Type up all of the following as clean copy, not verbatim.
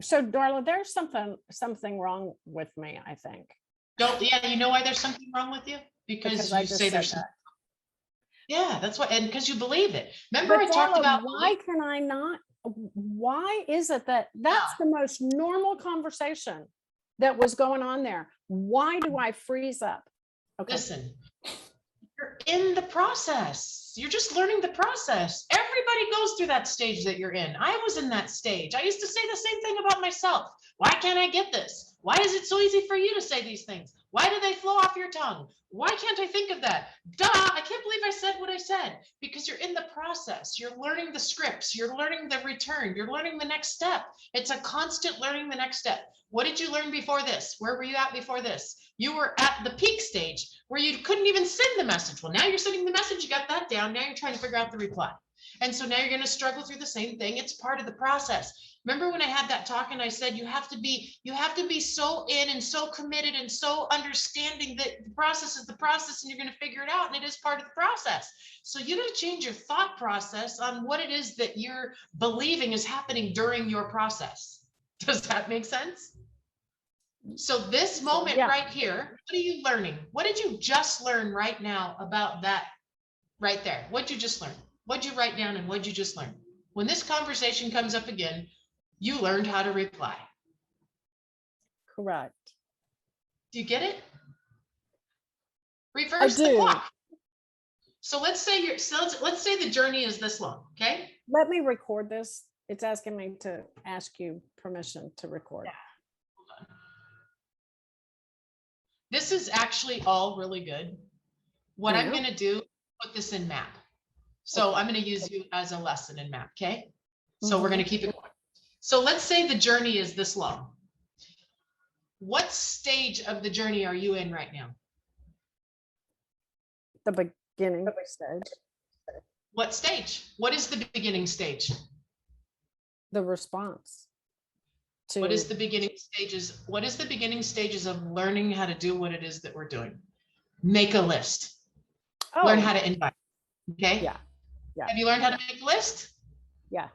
So Darla, there's something wrong with me, I think. Yeah, you know why there's something wrong with you? Because I you just say said there's that. Yeah, that's why, and because you believe it. Remember But I talked Darla, about why can I not? Why is it that that's the most normal conversation that was going on there? Why do I freeze up? Okay. Listen, you're in the process. You're just learning the process. Everybody goes through that stage that you're in. I was in that stage. I used to say the same thing about myself. Why can't I get this? Why is it so easy for you to say these things? Why do they flow off your tongue? Why can't I think of that? Duh, I can't believe I said what I said, because you're in the process. You're learning the scripts. You're learning the return. You're learning the next step. It's a constant learning the next step. What did you learn before this? Where were you at before this? You were at the peak stage where you couldn't even send the message. Well, now you're sending the message, you got that down. Now you're trying to figure out the reply. And so now you're going to struggle through the same thing. It's part of the process. Remember when I had that talk and I said you have to be so in and so committed and so understanding that the process is the process and you're going to figure it out, and it is part of the process. So you got to change your thought process on what it is that you're believing is happening during your process. Does that make sense? So this moment right here, what are you learning? What did you just learn right now about that right there? What'd you just learn? What'd you write down and what'd you just learn? When this conversation comes up again, you learned how to reply. Correct. Do you get it? Reverse the clock. So let's say let's say the journey is this long, okay? Let me record this. It's asking me to ask you permission to record. Yeah. Hold on. This is actually all really good. What I'm going to do, put this in map. So I'm going to use you as a lesson in map, okay? So we're going to keep it quick. So let's say the journey is this long. What stage of the journey are you in right now? The beginning stage. What stage? What is the beginning stage? The response. What is the beginning stages? What is the beginning stages of learning how to do what it is that we're doing? Make a list. Learn how to invite. Okay? Yeah. Have you learned how to make a list? Yeah.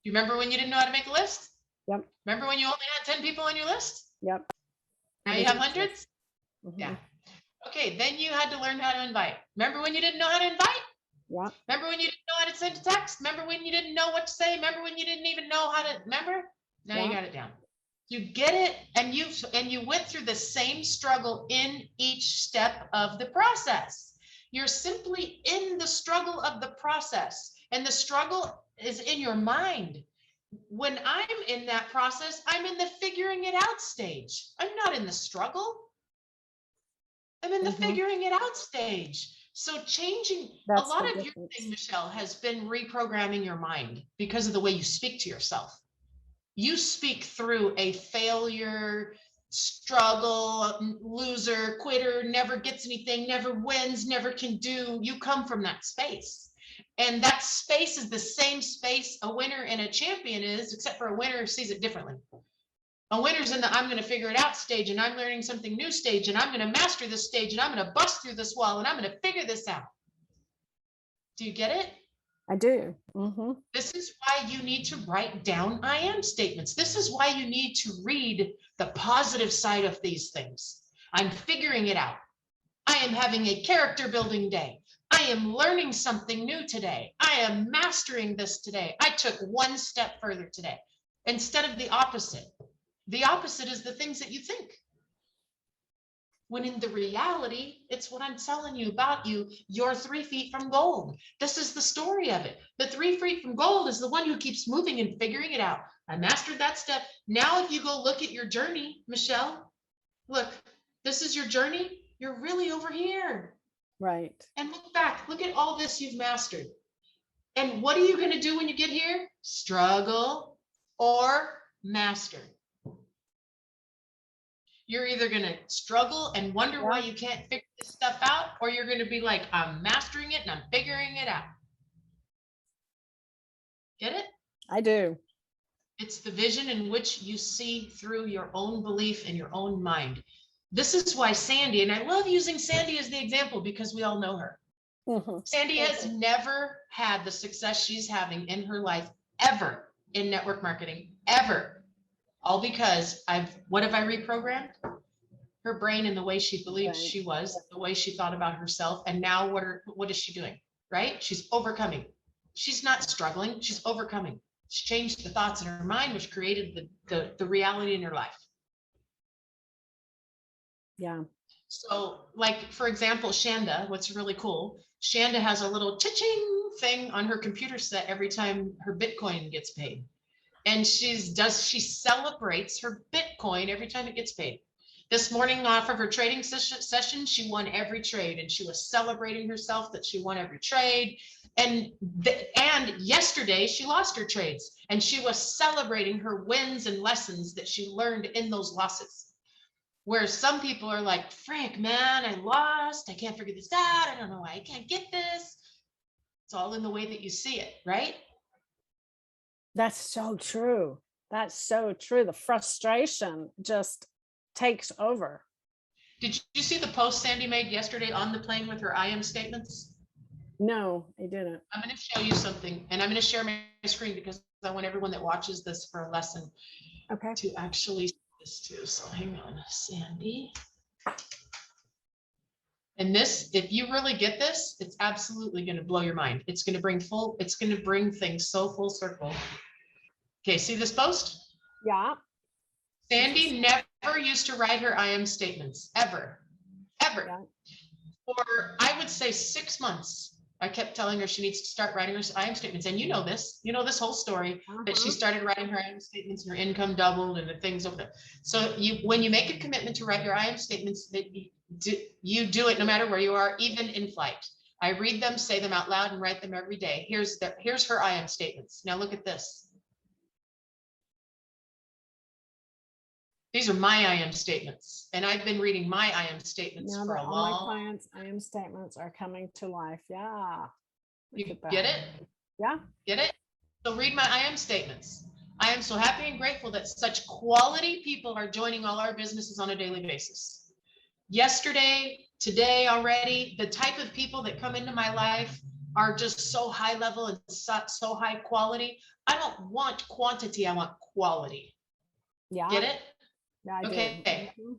You remember when you didn't know how to make a list? Yep. Remember when you only had 10 people on your list? Yep. Now you have hundreds? Yeah. Okay, then you had to learn how to invite. Remember when you didn't know how to invite? Yeah. Remember when you didn't know how to send a text? Remember when you didn't know what to say? Remember when you didn't even know how to remember? Now you got it down. You get it, and you went through the same struggle in each step of the process. You're simply in the struggle of the process, and the struggle is in your mind. When I'm in that process, I'm in the figuring it out stage. I'm not in the struggle. I'm in the figuring it out stage. So changing a lot of your thing, Michelle, has been reprogramming your mind because of the way you speak to yourself. You speak through a failure, struggle, loser, quitter, never gets anything, never wins, never can do. You come from that space. And that space is the same space a winner and a champion is, except for a winner sees it differently. A winner's in the I'm going to figure it out stage, and I'm learning something new stage, and I'm going to master this stage, and I'm going to bust through this wall, and I'm going to figure this out. Do you get it? I do. This is why you need to write down I am statements. This is why you need to read the positive side of these things. I'm figuring it out. I am having a character building day. I am learning something new today. I am mastering this today. I took one step further today instead of the opposite. The opposite is the things that you think. When in the reality, it's what I'm telling you about you. You're 3 feet from gold. This is the story of it. The 3 feet from gold is the one who keeps moving and figuring it out. I mastered that step. Now, if you go look at your journey, Michelle, look, this is your journey. You're really over here. Right. And look back, look at all this you've mastered. And what are you going to do when you get here? Struggle or master. You're either going to struggle and wonder why you can't figure this stuff out, or you're going to be like, I'm mastering it and I'm figuring it out. Get it? I do. It's the vision in which you see through your own belief and your own mind. This is why Sandy, and I love using Sandy as the example because we all know her. Sandy has never had the success she's having in her life ever in network marketing, ever, All because what have I reprogrammed? Her brain and the way she believed Right. she was, the way she thought about herself. And now what is she doing? Right? She's overcoming. She's not struggling. She's overcoming. She changed the thoughts in her mind, which created the reality in her life. Yeah. So like, for example, Shanda, what's really cool, Shanda has a little cha-ching thing on her computer set every time her Bitcoin gets paid. And she celebrates her Bitcoin every time it gets paid. This morning off of her trading session, she won every trade, and she was celebrating herself that she won every trade. And yesterday she lost her trades, and she was celebrating her wins and lessons that she learned in those losses. Whereas some people are like, Frank, man, I lost. I can't figure this out. I don't know why I can't get this. It's all in the way that you see it, right? That's so true. That's so true. The frustration just takes over. Did you see the post Sandy made yesterday on the plane with her I am statements? No, I didn't. I'm going to show you something, and I'm going to share my screen because I want everyone that watches this for a lesson Okay. to actually see this too. So hang on, Sandy. And this, if you really get this, it's absolutely going to blow your mind. It's going to bring things so full circle. Okay, see this post? Yeah. Sandy never used to write her I am statements, ever. Yeah. For, I would say, 6 months. I kept telling her she needs to start writing her I am statements. And you know this whole story, that she started writing her I am statements and her income doubled and the things over there. So when you make a commitment to write your I am statements, that you do it no matter where you are, even in flight. I read them, say them out loud, and write them every day. Here's her I am statements. Now look at this. These are my I am statements, and I've been reading my I am statements Now for that a all my long. clients' I am statements are coming to life. Yeah. You Look at get that. it? Yeah. Get it? So read my I am statements. I am so happy and grateful that such quality people are joining all our businesses on a daily basis. Yesterday, today already, the type of people that come into my life are just so high level and so high quality. I don't want quantity, I want quality. Yeah. Get it? Yeah, I do. Okay. Mhm.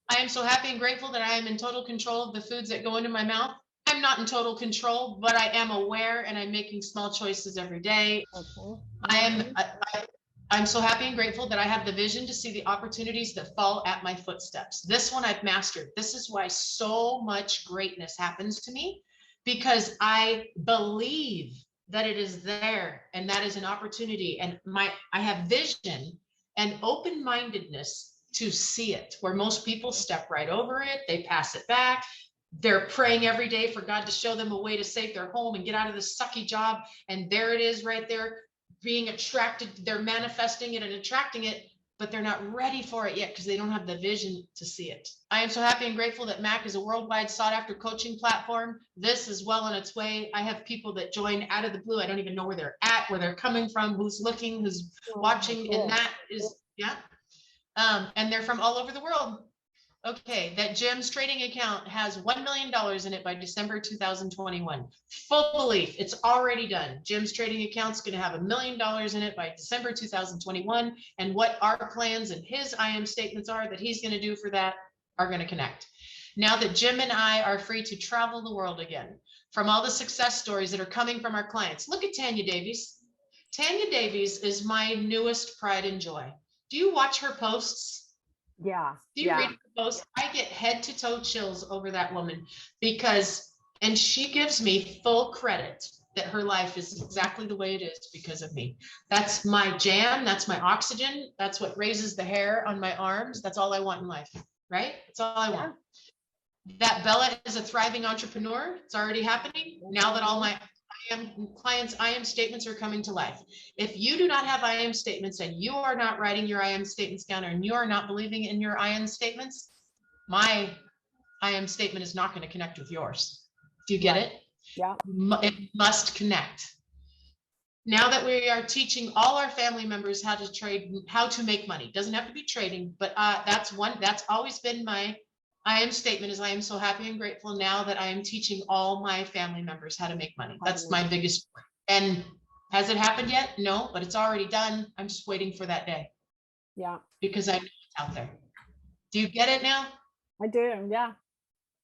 I am so happy and grateful that I am in total control of the foods that go into my mouth. I'm not in total control, but I am aware, and I'm making small choices every day. Okay. I'm so happy and grateful that I have the vision to see the opportunities that fall at my footsteps. This one I've mastered. This is why so much greatness happens to me, because I believe that it is there, and that is an opportunity. And I have vision and open-mindedness to see it, where most people step right over it. They pass it back. They're praying every day for God to show them a way to save their home and get out of this sucky job. And there it is right there, being attracted. They're manifesting it and attracting it, but they're not ready for it yet because they don't have the vision to see it. I am so happy and grateful that MAC is a worldwide sought after coaching platform. This is well on its way. I have people that join out of the blue. I don't even know where they're at, where they're coming from, who's looking, who's watching. Cool. And that is, yeah. And they're from all over the world. Okay, that Jim's trading account has $1 million in it by December 2021. Full belief, it's already done. Jim's trading account's going to have $1 million in it by December 2021. And what our plans and his I am statements are that he's going to do for that are going to connect. Now that Jim and I are free to travel the world again, from all the success stories that are coming from our clients. Look at Tanya Davies. Tanya Davies is my newest pride and joy. Do you watch her posts? Yeah. Do you read her posts? I get head to toe chills over that woman and she gives me full credit that her life is exactly the way it is because of me. That's my jam. That's my oxygen. That's what raises the hair on my arms. That's all I want in life, right? That's all I want. That Bella is a thriving entrepreneur. It's already happening. Now that all my clients' I am statements are coming to life. If you do not have I am statements and you are not writing your I am statements down, and you are not believing in your I am statements, my I am statement is not going to connect with yours. Do you get it? Yeah. It must connect. Now that we are teaching all our family members how to trade, how to make money, doesn't have to be trading, but that's always been my I am statement, is I am so happy and grateful now that I am teaching all my family members how to make money. That's my biggest. And has it happened yet? No, but it's already done. I'm just waiting for that day. Yeah, because I know it's out there. Do you get it now? I do. Yeah.